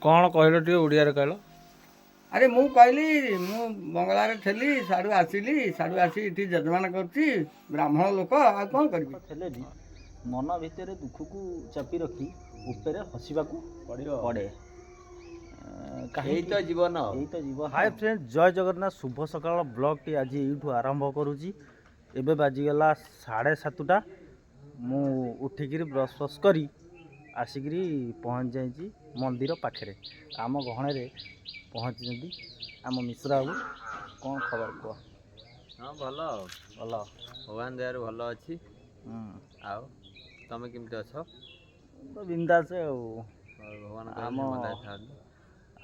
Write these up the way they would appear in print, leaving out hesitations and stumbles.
कौन कहल टे ओडिया कहल अरे मु कहली मु बंगला रे थेली साडू आसिली साडू आसी इठी जजमान करची ब्राह्मण लोक आ कोन करबी ଥିଲେ ବି ମନ ଭିତରେ ଦୁଃଖକୁ ଚାପି ରଖି ଉପରେ ହସିବାକୁ ପଡ଼େ। ଏଇ ତ ଜୀବନ ଏଇ ତ ଜୀବନ। ହାଇ ଫ୍ରେଣ୍ଡ, ଜୟ ଜଗନ୍ନାଥ, ଶୁଭ ସକାଳ। ବ୍ଲଗ୍ଟି ଆଜି ଏଇଠୁ ଆରମ୍ଭ କରୁଛି। ଏବେ ବାଜିଗଲା 7:30। ମୁଁ ଉଠିକିରି ବ୍ରସ୍ ଫ୍ରସ୍ କରି ଆସିକିରି ପହଞ୍ଚି ଯାଇଛି ମନ୍ଦିର ପାଖରେ। ଆମ ଗହଣରେ ପହଞ୍ଚିଛନ୍ତି ଆମ ମିଶ୍ରା ବାବୁ। କ'ଣ ଖବର କୁହ? ହଁ ଭଲ ଭଲ, ଭଗବାନ ଦୟାରୁ ଭଲ ଅଛି। ଆଉ ତମେ କେମିତି ଅଛ? ତ ବିନ୍ଦାସ ଆଉ ଭଗବାନ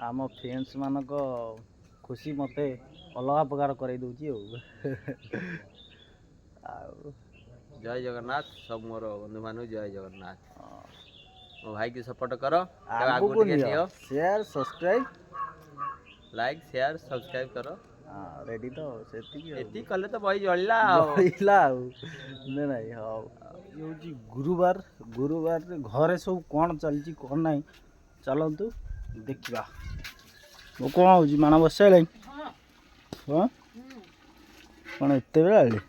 ଆମ ଫ୍ରେଣ୍ଡସ୍ ମାନଙ୍କ ଖୁସି ମୋତେ ଅଲଗା ପ୍ରକାର କରାଇ ଦେଉଛି ଆଉ ଜୟ ଜଗନ୍ନାଥ ସବୁ ମୋର ବନ୍ଧୁମାନଙ୍କୁ ଜୟ ଜଗନ୍ନାଥ। ମୋ ଭାଇକି ସପୋର୍ଟ କର, ଆଗକୁ ନିଅ, share subscribe, like share subscribe କର। ରେଡି ତ ସେତିକି ଏତିକି କଲେ ତ ବହି ଜଳିଲା ଆଉ ନାଇଁ। ହଉ, ହେଉଛି ଗୁରୁବାରରେ ଘରେ ସବୁ କ'ଣ ଚାଲିଛି କ'ଣ ନାହିଁ ଚାଲନ୍ତୁ ଦେଖିବା। କ'ଣ ହେଉଛି ମାଣ ବସାଇଲାଣି? ହଁ କ'ଣ ଏତେବେଳେ ଆଇଲେ?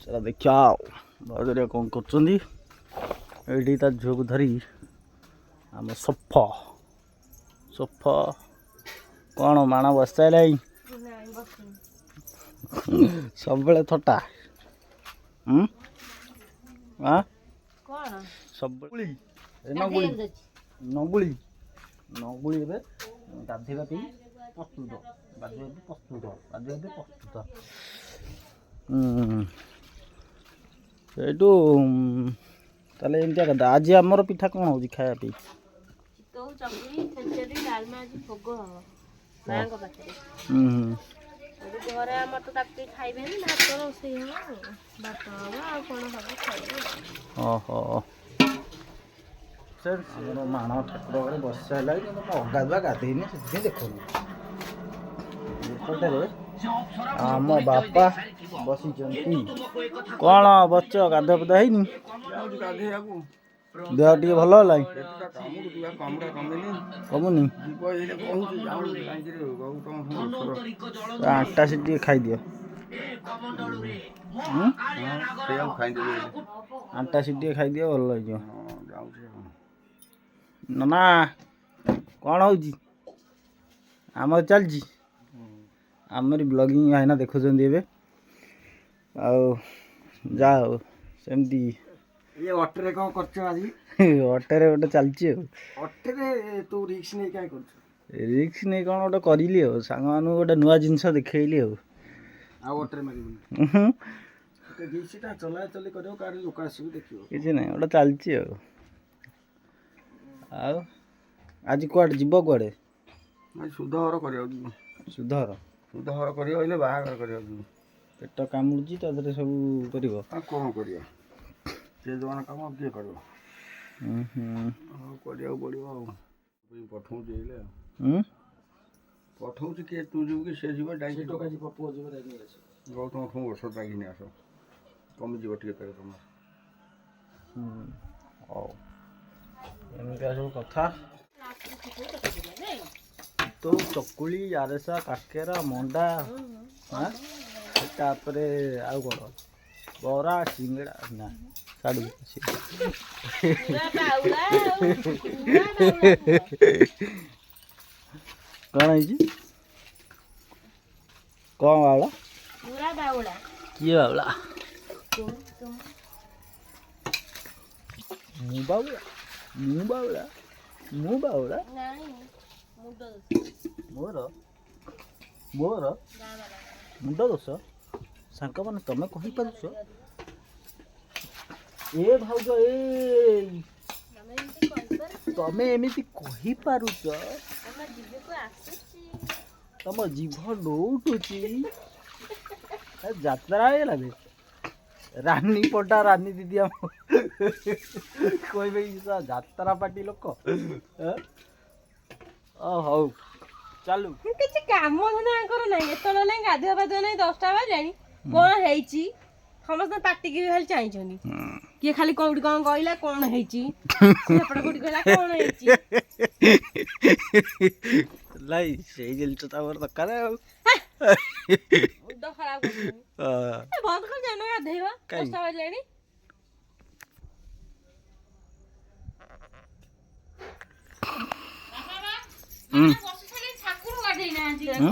ଚାଲ ଦେଖିବା ଆଉ ଭାଉଜରିଆ କ'ଣ କରୁଛନ୍ତି। ଏଇଠି ତା ଝିଅକୁ ଧରି ଆମ ସଫ କ'ଣ ମାଣ ବସାଇଲାଣି? ସବୁବେଳେ ଥଟା ସବୁବେଳେ ନଙ୍ଗୁଳି ଏବେ ଗାଧୋଇବା ପାଇଁ ପ୍ରସ୍ତୁତ। ସେଇଠୁ ତାହେଲେ ଏମିତିଆ କଥା। ଆଜି ଆମର ପିଠା କ'ଣ ହେଉଛି ଖାଇବା ପାଇଁ? ଘରେ ଆମର ତ ତାକୁ ଖାଇବେନି, ଭାତ ରୋଷେଇ ହବ, ଭାତ ହବ ଆଉ କ'ଣ ହବ ଖାଇବେ। ଓହୋ, ଆମର ମାଣ ଠାକୁର ଘରେ ବସା ହେଲାଣି କିନ୍ତୁ ମୁଁ ଅଗାଧୁଆ ଗାଧେଇନି, ସେଥିପାଇଁ ଦେଖୁନି। ଏପଟରେ ଆମ ବାପା ବସିଛନ୍ତି। କ'ଣ ବସିଛ? ଗାଧୁଆ ପାଧୁଆ ହେଇନି? ଦେହ ଟିକେ ଭଲ ହେଲାଣି? କମୁନି? ଆଣ୍ଟା ସିଟି ଟିକେ ଖାଇଦିଅ। ଆଣ୍ଟା ସିଟି ଟିକେ ଖାଇଦିଅ, ଭଲ ହେଇଯିବ। ନା କ'ଣ ହେଉଛି? ଆମର ଚାଲିଛି, ଆମରି ବ୍ଲଗିଂ ଭାଇନା ଦେଖୁଛନ୍ତି ଏବେ। ଆଉ ଯାହା ହଉ ସେମିତି। ଅଟୋରେ କ'ଣ କରୁଛ ଆଜି? ଅଟୋରେ ଗୋଟେ ଚାଲିଛି ଆଉ। ଅଟୋରେ ତୁ ରିକ୍ସ ନେଇ କାହିଁ କରୁଛୁ? ରିକ୍ସ ନେଇ କ'ଣ ଗୋଟେ କରିଲି ଆଉ, ସାଙ୍ଗମାନଙ୍କୁ ଗୋଟେ ନୂଆ ଜିନିଷ ଦେଖେଇଲି ଆଉ। ଅଟୋରେ ମାରିବୁନି, ରିକ୍ସଟା ଚଲାଚଲି କରିବ, କାହାର ଲୋକ ଆସିବେ ଦେଖିବ। କିଛି ନାହିଁ, ଗୋଟେ ଚାଲିଛି ଆଉ। ଆଉ ଆଜି କୁଆଡ଼େ ଯିବ? କୁଆଡ଼େ? ସୁଧ ଘର କରିବାକୁ ଯିବୁ। ସୁଧ ଘର କରିବାକୁ ହେଲେ ବାହାଘର କରିବାକୁ ଯିବୁ। ପେଟ କାମୁଡ଼ୁଛି ତା ଦେହରେ ସବୁ କରିବ। ଆଉ କ'ଣ କରିବା, ସେ ଜଣ କାମ କିଏ କରିବ? କରିବାକୁ ପଡ଼ିବ ଆଉ। ପଠଉଛି ହେଲେ ପଠଉଛି, କିଏ ତୁ ଯିବୁ କି ସେ ଯିବ? ପୁଅ ଯିବ ଗୌତମଠୁ ଔଷଧ ମାଗିନି ଆସ, କମିଯିବ ଟିକେ ପେଟ ତମର। ହଉ, ଏମିତିଆ ସବୁ କଥା। ତ ଚକୁଳି, ଆରେସା, କାକେରା, ମଣ୍ଡା, ତାପରେ ଆଉ କ'ଣ ବରା, ସିଙ୍ଗଡ଼ା, ନା ଛାଡ଼ୁ। କ'ଣ ହେଇଛି? କ'ଣ ବାଉଳା? କିଏ ବାଉଳା? ମୁଁ ବାଉଳା? ମୋର ମୁଣ୍ଡ ଦୋଷ? ସାଙ୍ଗମାନେ ତମେ କହିପାରୁଛ? ଏ ଭାଉଜ, ତମେ ଏମିତି କହିପାରୁଛ? ତମ ଜିଭ ନଉଟୁଛି। ଯାତ୍ରା ହେଇଗଲା ରେ, ରାନୀ ପଟା ରାନୀ ଦିଦି ଆମ କହିବେ ଯାତ୍ରା ପାଟି ଲୋକ। ହଉ ଚାଲୁ। କିଛି କାମ ଧନ୍ଦାଙ୍କର ନାହିଁ, ଏତେବେଳେ ହେଲାଣି ଗାଧୁଆ ପାଧୁଆ ନାହିଁ, 10ଟା ବାଜିଲାଣି। କ'ଣ ହେଇଛି? ସମସ୍ତେ ପାଟିକି ଖାଲି ଚାହିଁଛନ୍ତି। କିଏ ଖାଲି କୋଉଠି କଣ କହିଲା କଣ ହେଇଛି ସେପଟେ କୋଉଠି କହିଲା କଣ ହେଇଛି ଲାଇ ସେଇ ଜିନିଷ ତ ଆମର ଦରକାର ଆଉ ମୁଣ୍ଡ ଖରାପ କରୁଛୁ ବନ୍ଦ କରି ଜାଣ ଗାଧେଇବା କାଇଁ? ଦଶଟା ବାଜିଲାଣି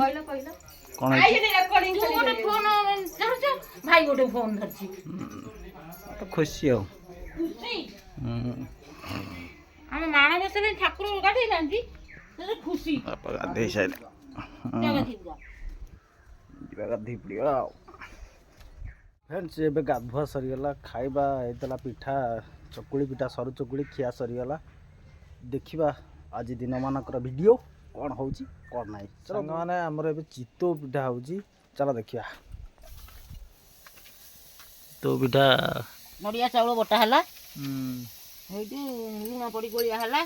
କହିଲ କହିଲ କଣ ହେଇଛି? ଭାଇ ଗୋଟେ ଫୋନ ଧରିଛି ତ ଖୁସି ଆଉ ଆମ ମାଣବସାରେ ଠାକୁର ଗାଧେଇନାହାନ୍ତି ଖୁସି ବାପା ଗାଧେଇ ସାଇଲେ ଯିବା ଗାଧେଇ ପଡ଼ିବା ଆଉ ଫ୍ରେଣ୍ଡସ୍ ଏବେ ଗାଧୁଆ ସରିଗଲା ଖାଇବା ହେଇଥିଲା ପିଠା ଚକୁଳି ପିଠା ସରୁ ଚକୁଳି ଖିଆ ସରିଗଲା ଦେଖିବା ଆଜି ଦିନମାନଙ୍କର ଭିଡ଼ିଓ କ'ଣ ହେଉଛି କ'ଣ ନାହିଁ ସାଙ୍ଗମାନେ ଆମର ଏବେ ଚିତଉ ପିଠା ହେଉଛି ଚାଲ ଦେଖିବା ଚିତଉ ପିଠା ନଡ଼ିଆ ଚାଉଳ ବଟା ହେଲା ସେଇଠୁ ଲୁଣ ପଡ଼ି ଗୋଳିଆ ହେଲା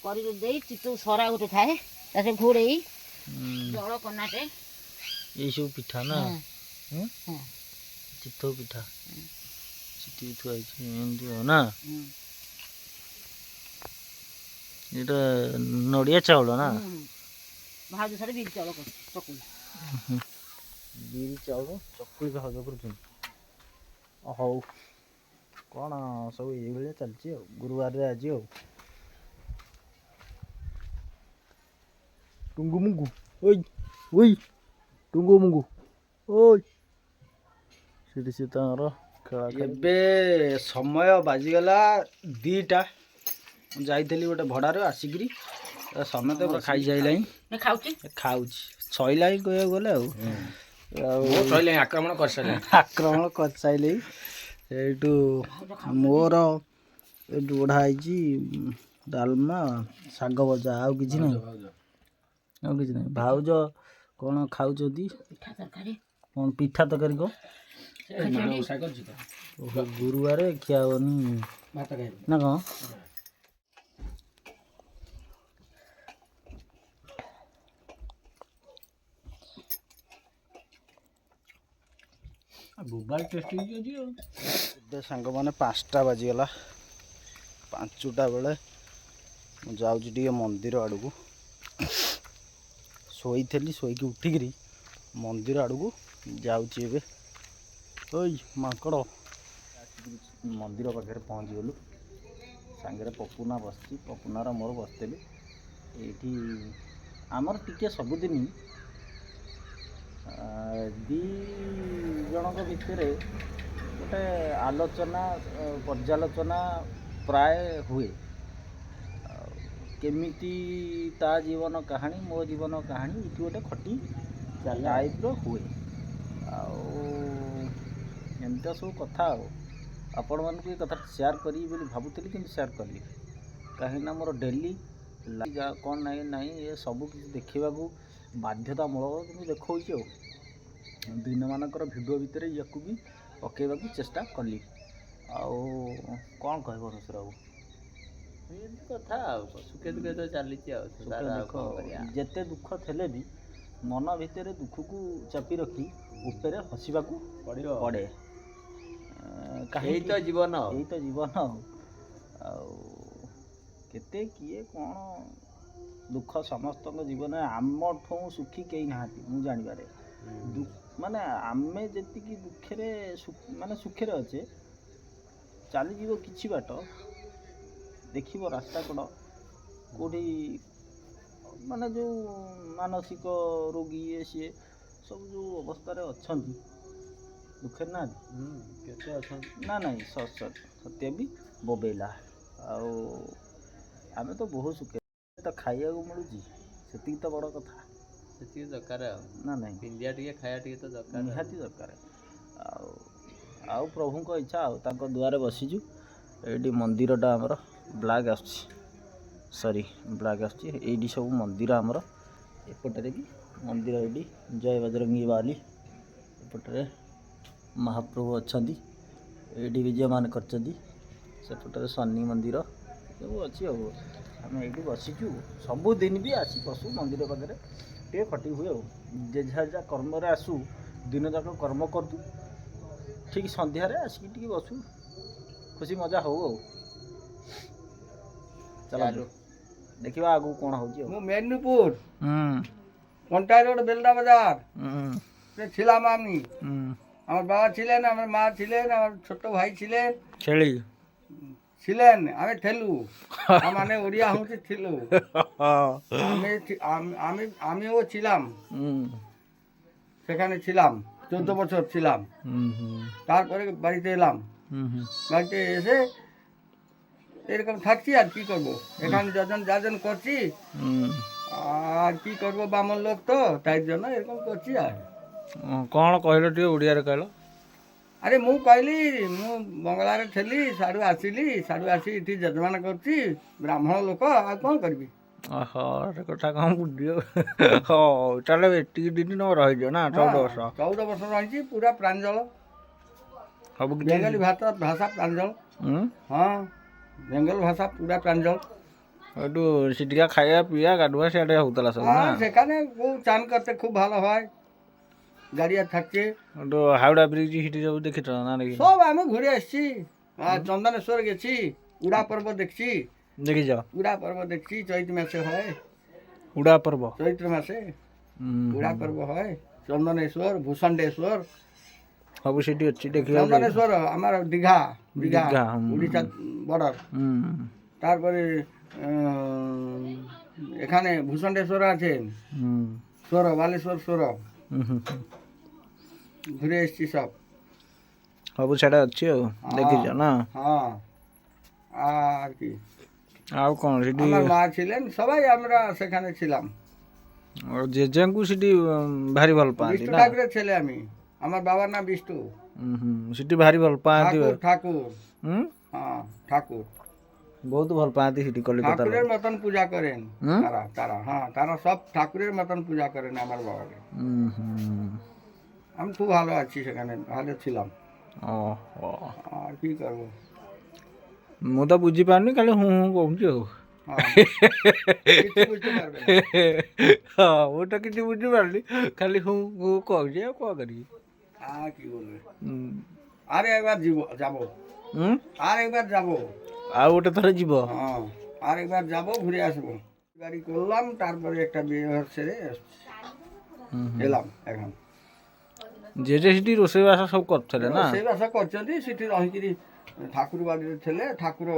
କରି ଦେଇ ଚିତଉ ସରା ଗୋଟେ ଥାଏ ତାକୁ ଘୋଡ଼େଇ ଜଳ କନାଟେ ଏଇସବୁ ପିଠା ନା ଚିତଉ ପିଠା ସିଟି ଥୁଆ ହେଇଛି ଏମିତି ଆଉ ନା ଏଇଟା ନଡ଼ିଆ ଚାଉଳ ନା ଭାଉଜ ସାରେ ବିରି ଚାଉଳ ଚକୁଳି ବିରି ଚାଉଳ ଚକୁଳି ଭାଉଜ କରୁଛନ୍ତି ହଉ କ'ଣ ସବୁ ଏଇଭଳିଆ ଚାଲିଛି ଆଉ ଗୁରୁବାରରେ ଆଜି ଆଉ ଟୁଙ୍ଗୁ ମୁଙ୍ଗୁ ଓଇ ଓଇ ଟୁଙ୍ଗୁ ମୁଙ୍ଗୁ ଓଇ ସେଠି ସେ ତାଙ୍କର ଖେଳ ଏବେ ସମୟ ବାଜିଗଲା 2ଟା ମୁଁ ଯାଇଥିଲି ଗୋଟେ ଭଡ଼ାରେ ଆସିକିରି ସମସ୍ତେ ଖାଇସାରିଲାଣି ଖାଉଛି ସଇଲାଣି କହିବାକୁ ଗଲେ ଆଉ ଆକ୍ରମଣ କରିସାରିଲେଣି ସେଇଠୁ ମୋର ଏଇଠୁ ବଢ଼ା ହେଇଛି ଡାଲମା ଶାଗ ଭଜା ଆଉ କିଛି ନାହିଁ ଭାଉଜ କ'ଣ ଖାଉଛନ୍ତି କ'ଣ ପିଠା ତରକାରୀ କ'ଣ ଗୁରୁବାରେ ଖିଆ ହେବନି ନା କ'ଣ ଏବେ ସାଙ୍ଗମାନେ 5ଟା ବାଜିଗଲା 5ଟା ବେଳେ ମୁଁ ଯାଉଛି ଟିକେ ମନ୍ଦିର ଆଡ଼କୁ ଶୋଇଥିଲି ଶୋଇକି ଉଠିକିରି ମନ୍ଦିର ଆଡ଼କୁ ଯାଉଛି ଏବେ ଓଇ ମାଙ୍କଡ଼ ମନ୍ଦିର ପାଖରେ ପହଞ୍ଚିଗଲୁ ସାଙ୍ଗରେ ପପୁନା ବସିଛି ପପୁନାର ମୋର ବସିଥିଲି ଏଇଠି ଆମର ଟିକେ ସବୁଦିନ 2 ଜଣଙ୍କ ଭିତରେ ଗୋଟେ ଆଲୋଚନା ପର୍ଯ୍ୟାଲୋଚନା ପ୍ରାୟ ହୁଏ କେମିତି ତା ଜୀବନ କାହାଣୀ ମୋ ଜୀବନ କାହାଣୀ ଏଠି ଗୋଟେ ଖଟି ଟାଇପ୍ର ହୁଏ ଆଉ ଏମିତିଆ ସବୁ କଥା ଆଉ ଆପଣମାନଙ୍କୁ ଏ କଥା ସେୟାର କରିବି ବୋଲି ଭାବୁଥିଲି କିନ୍ତୁ ସେୟାର କଲି କାହିଁକିନା ମୋର ଡେଲି କ'ଣ ନାହିଁ ନାହିଁ ଏ ସବୁ କିଛି ଦେଖିବାକୁ ବାଧ୍ୟତାମୂଳକ କିନ୍ତୁ ଦେଖାଉଛି ଆଉ ଦିନମାନଙ୍କର ଭିଡ଼ିଓ ଭିତରେ ୟାକୁ ବି ପକାଇବାକୁ ଚେଷ୍ଟା କଲି ଆଉ କ'ଣ କହିବ ମିଶ୍ର ବାବୁ ଏମିତି କଥା ଆଉ ସୁଖେ ଦୁଃଖେ ତ ଚାଲିଛି ଆଉ ଯେତେ ଦୁଃଖ ଥିଲେ ବି ମନ ଭିତରେ ଦୁଃଖକୁ ଚାପି ରଖି ଉପରେ ହସିବାକୁ ପଡ଼େ ଏଇ ତ ଜୀବନ ଆଉ କେତେ କିଏ କ'ଣ ଦୁଃଖ ସମସ୍ତଙ୍କ ଜୀବନରେ ଆମଠୁ ସୁଖୀ କେହି ନାହାନ୍ତି ମୁଁ ଜାଣିବାରେ ମାନେ ଆମେ ଯେତିକି ଦୁଃଖରେ ମାନେ ସୁଖରେ ଅଛେ ଚାଲିଯିବ କିଛି ବାଟ ଦେଖିବ ରାସ୍ତା କଡ଼ କେଉଁଠି ମାନେ ଯେଉଁ ମାନସିକ ରୋଗୀ ସିଏ ସବୁ ଯେଉଁ ଅବସ୍ଥାରେ ଅଛନ୍ତି ଦୁଃଖରେ ନାହାନ୍ତି କେତେ ଅଛନ୍ତି ନା ନାହିଁ ସତ୍ୟ ବି ବୋବେଇଲା ଆଉ ଆମେ ତ ବହୁତ ସୁଖରେ ତ ଖାଇବାକୁ ମିଳୁଛି ସେତିକି ତ ବଡ଼ କଥା ସେତିକି ଦରକାର ଆଉ ନା ନାହିଁ ପିନ୍ଧିବା ଟିକେ ଖାଇବା ଟିକେ ତ ଦରକାର ନିହାତି ଦରକାର ଆଉ ପ୍ରଭୁଙ୍କ ଇଚ୍ଛା ଆଉ ତାଙ୍କ ଦୁଆରେ ବସିଛୁ ଏଇଠି ମନ୍ଦିରଟା ଆମର ବ୍ଲାକ୍ ଆସୁଛି ଏଇଠି ସବୁ ମନ୍ଦିର ଆମର ଏପଟରେ ବି ମନ୍ଦିର ଏଇଠି ଜୟ ବଜରଙ୍ଗୀ ବାଲି ଏପଟରେ ମହାପ୍ରଭୁ ଅଛନ୍ତି ଏଇଠି ବିଜୟମାନ କରିଛନ୍ତି ସେପଟରେ ଶନି ମନ୍ଦିର ସବୁ ଅଛି ଆଉ ଆମେ ଏଇଠି ବସିଛୁ ସବୁଦିନ ବି ଆସି ବସୁ ମନ୍ଦିର ପାଖରେ ଟିକେ ଖଟି ହୁଏ ଆଉ ଯାହା କର୍ମରେ ଆସୁ ଦିନ ଯାକ କର୍ମ କରୁ ଠିକ୍ ସନ୍ଧ୍ୟାରେ ଆସିକି ଟିକେ ବସୁ ଖୁସି ମଜା ହଉ ଆଉ ଚାଲନ୍ତୁ ଦେଖିବା ଆଗକୁ କ'ଣ ହେଉଛି ଆଉ। ମୁଁ ମେଦିନୀପୁର ହୁଁ কন্টাই রোড বেলদা বাজার ହୁଁ ছিলাম আমি। ହୁଁ আমার বাবা ছিলেন, আমার মা ছিলেন, আমার ছোট ভাই ছিলেন ଛେଳି ছিলেন আমি ঠেলু মানে ওড়িয়া হচ্ছে ঠেলু। আমিও ছিলাম, সেখানে ছিলাম 14 বছর ছিলাম। তারপরে বাড়িতে এলাম, বাড়িতে এসে এরকম থাকছি আর কি করব। এখানে যাজন করছি আর কি করব, বামন লোক তো তাই জন্য এরকম করছি। আর କ'ଣ କହିଲ ଟିକେ ଓଡ଼ିଆରେ କହିଲ। আরে ମୁଁ କହିଲି ମୁଁ ବଙ୍ଗଳାରେ ଥିଲି, ସାଡ଼ୁ ଆସିଲି, ସାଡ଼ୁ ଆସି ଏଠି ଯଜମାନ କରୁଛି, ବ୍ରାହ୍ମଣ ଲୋକ ଆଉ କ'ଣ କରିବି। ଓହୋ ସେ କଥା କ'ଣ ବୁଝିବ। ହଉ ତାହେଲେ ଏତିକି ଦିନ ତମେ ରହିଛ ନା 14 ବର୍ଷ। 14 ବର୍ଷ ରହିଛି, ପୁରା ପ୍ରାଞ୍ଜଳ ସବୁ କିଛି ବେଙ୍ଗଲୀ ଭାଷା ପ୍ରାଞ୍ଜଳ। ହଁ ବେଙ୍ଗଲ ଭାଷା ପୁରା ପ୍ରାଞ୍ଜଳ। একটু সেটিকা খাইয়া পিয়া গাধুয়া সেটা হতলা সব না। হ্যাঁ সেখানে খুব চান করতে খুব ভালো হয়, গাড়িয়া থাকছে। একটু হাওড়া ব্রিজ সেটি সব দেখেছ না নাকি? সব আমি ঘুরে আসছি, চন্দনেশ্বর গেছি, উড়া পর্ব দেখছি। দেখিছ? উড়া পর্ব দেখছি, চৈত মাসে হয়। উড়া পর্ব চৈত্র মাসে উড়া পর্ব হয়। চন্দনেশ্বর, ভূষণ্ডেশ্বর সব সেটি অছি দেখিবা। চন্দনেশ্বর আমার দীঘা, দীঘা দীঘা, উড়িষ্যা বর্ডার। তারপরে এখানে ভূষণ্ডেশ্বর আছে, সোর বালেশ্বর সোর ঘুরে এসছি সব। সব সেটা অছি ଆଉ দেখিছ না? হ্যাঁ আর কি, ଆଉ କ'ଣ সেটি আমার মা ছিলেন, সবাই আমরা সেখানে ছিলাম। জেজেଙ୍କୁ সেটি ভারি ভাল পাଆନ୍ତି বিষ্ণু না? ঠাকুরের ছেলে আমি, আমার বাবার নাম বিষ্ণু। সেটি ভারি ভাল পাଆନ୍ତି। ঠাকুর ঠাকুর হুম হ্যাঁ ঠাকুর ବହୁତ ଭଲ ପାଆନ୍ତି সেটি কলিকতার। ঠাকুরের মতন পূজা করেন তারা, তারা হ্যাঁ তারা সব ঠাকুরের মতন পূজা করেন আমার বাবাকে। আমি খুব ভালো আছি সেখানে, ভালো ছিলাম। আর কি করবো, ମୁଁ ତ ବୁଝିପାରୁନି ଖାଲି ହୁଁ ହୁଁ କହୁଛି ଆଉ। কিছু বুঝতে পারবে না। ହଁ ମୁଁ ତ କିଛି ବୁଝିପାରୁନି, ଖାଲି ହୁଁ ହୁଁ କହୁଛି ଆଉ କ'ଣ କରିବି। আর কি বলবে, আরে একবার যাবো, আর একবার যাবো। ଆଉ ଗୋଟେ ଥର ଯିବ? হ্যাঁ আর একবার যাবো, ঘুরে আসবো। গাড়ি করলাম, তারপরে একটা বিয়ে ঘর ছেড়ে এলাম। এখন ଜେଜେ ସେଠି ରୋଷେଇବାସ ସବୁ କରୁଥିଲେ ନା? ସେଇ ବାସ କରିଛନ୍ତି, ସେଠି ରହିକିରି ଠାକୁର ବାଡ଼ିରେ ଥିଲେ। ଠାକୁର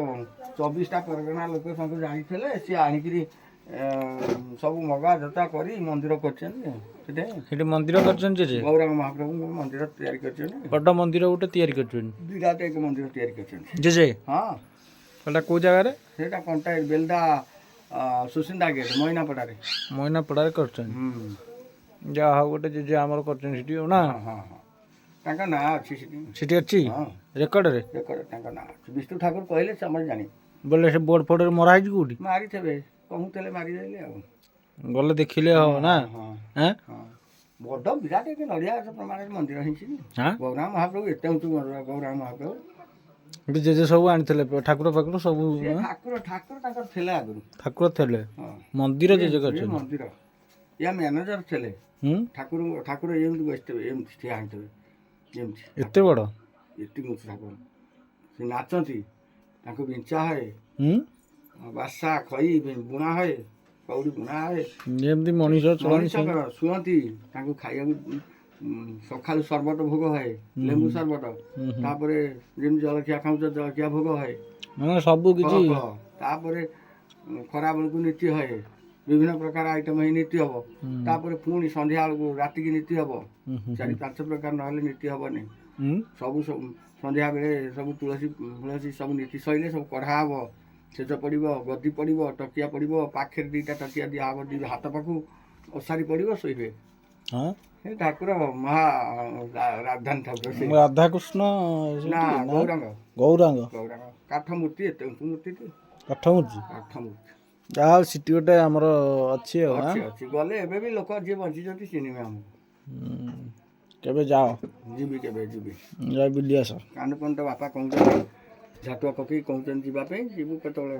24ଟା ପରଗଣା ଲୋକ ତାଙ୍କୁ ଜାଣିଥିଲେ, ସିଏ ଆଣିକିରି ସବୁ ମଗା ଧତା କରି ମନ୍ଦିର କରିଛନ୍ତି। ସେଠି ସେଠି ମନ୍ଦିର କରିଛନ୍ତି ଜେଜେ? ଗୌରାଙ୍ଗ ମହାପ୍ରଭୁଙ୍କ ମନ୍ଦିର ତିଆରି କରିଛନ୍ତି, ବଡ଼ ମନ୍ଦିର ଗୋଟେ ତିଆରି କରିଛନ୍ତି ବିରାଟ ଏକ ମନ୍ଦିର ତିଆରି କରିଛନ୍ତି। ଜେଜେ? ହଁ ସେଟା କେଉଁ ଜାଗାରେ? ସେଇଟା କଣ୍ଟାଇ ବେଲଦା ସୁସିନ୍ଦା ଗେଟ୍ ମଇନାପଡ଼ାରେ। ମଇନାପଡ଼ାରେ କରିଛନ୍ତି? ଯାହା ହଉ ଗୋଟେ ଜେଜେ ଆମର କରିଛନ୍ତି ସେଠି ଆଉ ନା? ହଁ ହଁ ହଁ ତାଙ୍କ ନାଁ ଅଛି ସେଠି। ସେଠି ଅଛି ହଁ ରେକର୍ଡରେ? ତାଙ୍କ ନାଁ ଅଛି, ବିଷ୍ଣୁ ଠାକୁର କହିଲେ ସମସ୍ତେ ଜାଣି। ବୋଲେ ସେ ବୋର୍ଡ ଫୋର୍ଡରେ ମରା ହେଇଛି କେଉଁଠି? ମାରିଥିବେ, କହୁଥିଲେ ମାରିଦେଲେ ଆଉ। ଗଲେ ଦେଖିଲେ ହବ ନା? ହଁ ହଁ ହଁ ବଡ଼ ବିରାଟ ଏକ ନଡ଼ିଆ ଗଛ ପ୍ରମାଣରେ ମନ୍ଦିର ହେଇଛି। ହଁ ଗୌରାଙ୍ଗ ମହାପ୍ରଭୁ ଏତେ ଉଞ୍ଚୁ ଗୌରାଙ୍ଗ ମହାପ୍ରଭୁ। ସେଠି ଜେଜେ ସବୁ ଆଣିଥିଲେ ଠାକୁର ଫାକୁର ସବୁ? ଠାକୁର ଠାକୁର ତାଙ୍କର ଥିଲେ ଆଗରୁ। ଠାକୁର ଥିଲେ, ହଁ ମନ୍ଦିର ଜେଜେ କରିଛନ୍ତି? ମନ୍ଦିର ୟା ମ୍ୟାନେଜର ଥିଲେ। ଠାକୁର ଏମିତି ବସିଥିବେ, ଏମିତି ଠିଆ ହେଇଥିବେ, ଏମିତି ଏତେ ବଡ଼ ଏତିକି ଉଞ୍ଚୁ ଠାକୁର। ସେ ନାଚନ୍ତି, ତାଙ୍କୁ ବିଞ୍ଚା ହୁଏ, ବାସା ଖଇ ବୁଣା ହୁଏ, କଉଡ଼ି ବୁଣା ହୁଏ। ଯେମିତି ମଣିଷ ମଣିଷଙ୍କର ଶୁଅନ୍ତି, ତାଙ୍କୁ ଖାଇବାକୁ ସକାଳୁ ସର୍ବତ ଭୋଗ ହୁଏ, ଲେମ୍ବୁ ସର୍ବତ। ତାପରେ ଯେମିତି ଜଳଖିଆ ଖାଉଛ ଜଳଖିଆ ଭୋଗ ହୁଏ, ମାନେ ସବୁ କିଛି। ତାପରେ ଖରାବେଳକୁ ନୀତି ହୁଏ, ବିଭିନ୍ନ ପ୍ରକାର ଆଇଟମ ହେଇ ନୀତି ହବ। ତାପରେ ପୁଣି ସନ୍ଧ୍ୟା ବେଳକୁ ରାତିକି ନୀତି ହବ, 4-5 ପ୍ରକାର ନହେଲେ ନୀତି ହବନି। ସବୁ ସନ୍ଧ୍ୟା ବେଳେ ସବୁ ତୁଳସୀ ଫୁଳସୀ ସବୁ ନୀତି ସଇଲେ ସବୁ କଢ଼ା ହବ, ଛେଚ ପଡ଼ିବ, ଗଦି ପଡ଼ିବ, ତକିଆ ପଡ଼ିବ, ପାଖରେ 2ଟା ତକିଆ ଦିଆହବ, ହାତ ପାଖକୁ ଓସାରି ପଡ଼ିବ, ଶୋଇବେ। ସେ ଠାକୁର ମହା ରାଜଧାନୀ ଠାକୁର। ସେ ରାଧାକୃଷ୍ଣ ନା ଗୌରାଙ୍ଗ, ଗୌରାଙ୍ଗ ଗୌରାଙ୍ଗ କାଠ ମୂର୍ତ୍ତି, ଏତେ ଉଞ୍ଚୁ ମୂର୍ତ୍ତି, କାଠ ମୂର୍ତ୍ତି। କାଠ ମୂର୍ତ୍ତି ଯାହା ହଉ ସେଠି ଗୋଟେ ଆମର ଅଛି ଆଉ। ଅଛି ଅଛି, ଗଲେ ଏବେ ବି ଲୋକ ଯିଏ ବଞ୍ଚିଛନ୍ତି ଚିହ୍ନିବେ ଆମକୁ। କେବେ ଯାଅ? ଯିବି, କେବେ ଯିବି, ଯାଇ ବୁଲି ଆସ। କାନୁପନ୍ତ ବାପା କହୁଛନ୍ତି, ଝାଟୁଆ ପକେଇ କହୁଛନ୍ତି ଯିବା ପାଇଁ, ଯିବୁ କେତେବେଳେ।